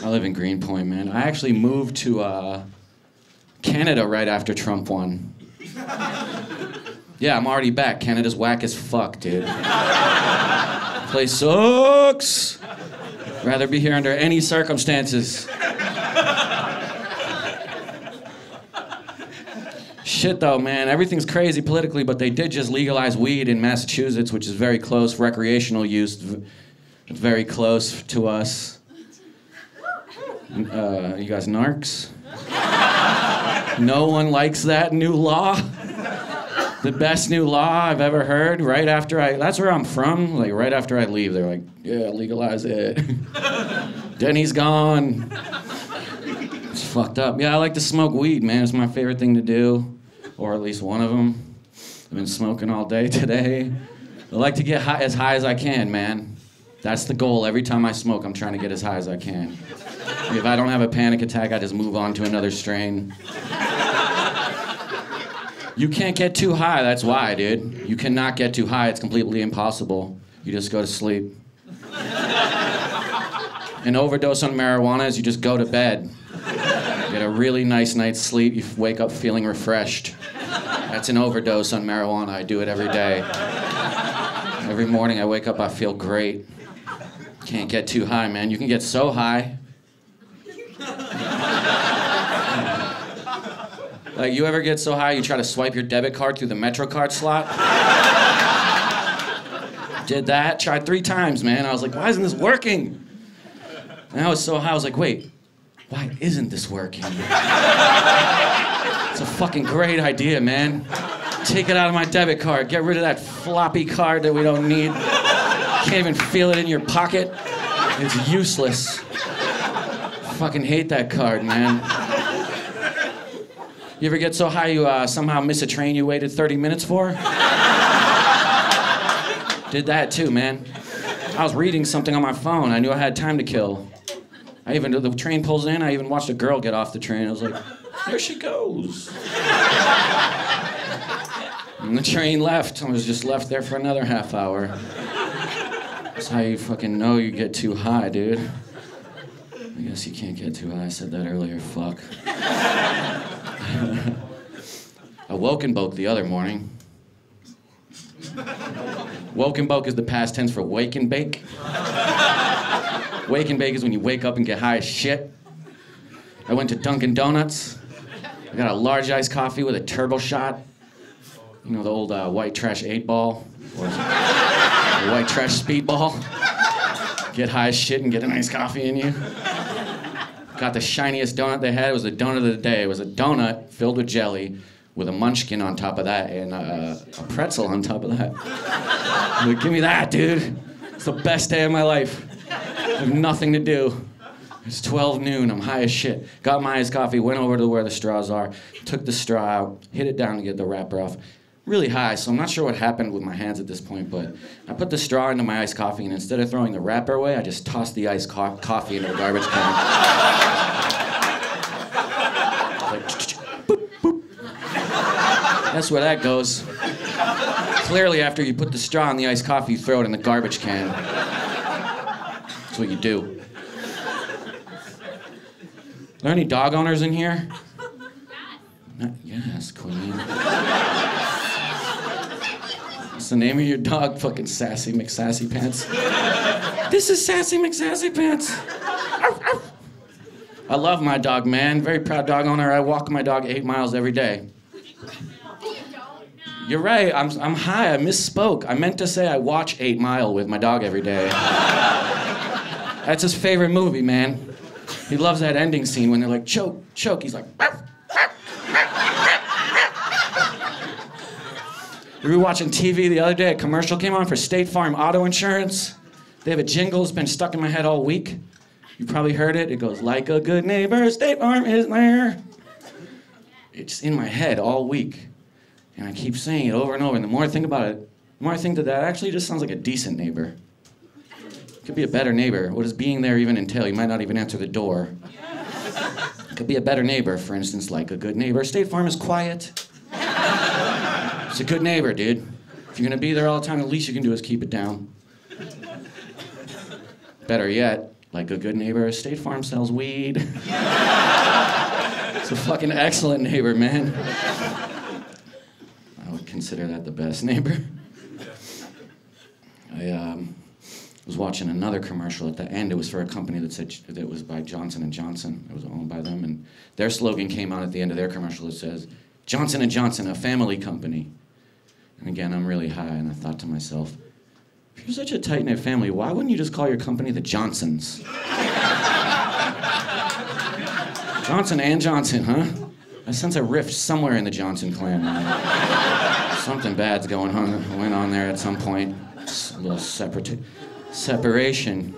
I live in Greenpoint, man. I actually moved to Canada right after Trump won. Yeah, I'm already back. Canada's whack as fuck, dude. Place sucks. Rather be here under any circumstances. Shit though, man, everything's crazy politically, but they did just legalize weed in Massachusetts, which is very close, recreational use, very close to us. You guys narcs? No one likes that new law. The best new law I've ever heard, right after that's where I'm from, like right after I leave, they're like, yeah, legalize it. Denny's gone. It's fucked up. Yeah, I like to smoke weed, man, it's my favorite thing to do. Or at least one of them. I've been smoking all day today. I like to get as high as I can, man. That's the goal. Every time I smoke, I'm trying to get as high as I can. If I don't have a panic attack, I just move on to another strain. You can't get too high, that's why, dude. You cannot get too high, it's completely impossible. You just go to sleep. An overdose on marijuana is you just go to bed. Get a really nice night's sleep, you wake up feeling refreshed. That's an overdose on marijuana. I do it every day. Every morning I wake up, I feel great. Can't get too high, man. You can get so high. Like, you ever get so high you try to swipe your debit card through the MetroCard slot? Did that, tried 3 times, man. I was like, why isn't this working? And I was so high, I was like, wait, why isn't this working? It's a fucking great idea, man. Take it out of my debit card. Get rid of that floppy card that we don't need. Can't even feel it in your pocket. It's useless. Fucking hate that card, man. You ever get so high you somehow miss a train you waited 30 minutes for? Did that too, man. I was reading something on my phone. I knew I had time to kill. The train pulls in, I even watched a girl get off the train. I was like, there she goes. And the train left. I was just left there for another half hour. That's how you fucking know you get too high, dude. I guess you can't get too high. I said that earlier, fuck. I woke and boke the other morning. Woke and boke is the past tense for wake and bake. Wake and bake is when you wake up and get high as shit. I went to Dunkin' Donuts. I got a large iced coffee with a turbo shot. You know, the old white trash 8-ball? Or the white trash speedball? Get high as shit and get a nice coffee in you. Got the shiniest donut they had. It was the donut of the day. It was a donut filled with jelly with a munchkin on top of that and a pretzel on top of that. Like, give me that, dude. It's the best day of my life. I have nothing to do. It's 12 noon, I'm high as shit. Got my iced coffee, went over to where the straws are, took the straw out, hit it down to get the wrapper off. Really high, so I'm not sure what happened with my hands at this point, but I put the straw into my iced coffee, and instead of throwing the wrapper away, I just tossed the iced coffee into the garbage can. Like, boop, boop. That's where that goes. Clearly, after you put the straw in the iced coffee, you throw it in the garbage can. That's what you do. Are there any dog owners in here? Yes, queen. What's the name of your dog? Fucking Sassy McSassy Pants. This is Sassy McSassy Pants. I love my dog, man. Very proud dog owner. I walk my dog 8 miles every day. You're right. I'm high. I misspoke. I meant to say I watch 8 Mile with my dog every day. That's his favorite movie, man. He loves that ending scene when they're like, choke, choke. He's like, we were watching TV the other day. A commercial came on for State Farm auto insurance. They have a jingle that's been stuck in my head all week. You probably heard it. It goes, like a good neighbor, State Farm is there. It's in my head all week. And I keep saying it over and over. And the more I think about it, the more I think that actually just sounds like a decent neighbor. Could be a better neighbor. What does being there even entail? You might not even answer the door. Could be a better neighbor, for instance, like a good neighbor. State Farm is quiet. It's a good neighbor, dude. If you're gonna be there all the time, the least you can do is keep it down. Better yet, Like a good neighbor, State Farm sells weed. It's a fucking excellent neighbor, man. I would consider that the best neighbor. I was watching another commercial at the end. It was for a company that said that it was by Johnson & Johnson. It was owned by them, and their slogan came out at the end of their commercial. It says, Johnson & Johnson, a family company. And again, I'm really high, and I thought to myself, if you're such a tight-knit family, why wouldn't you just call your company the Johnsons? Johnson and Johnson, huh? I sense a rift somewhere in the Johnson clan. Something bad's went on there at some point. A little separation.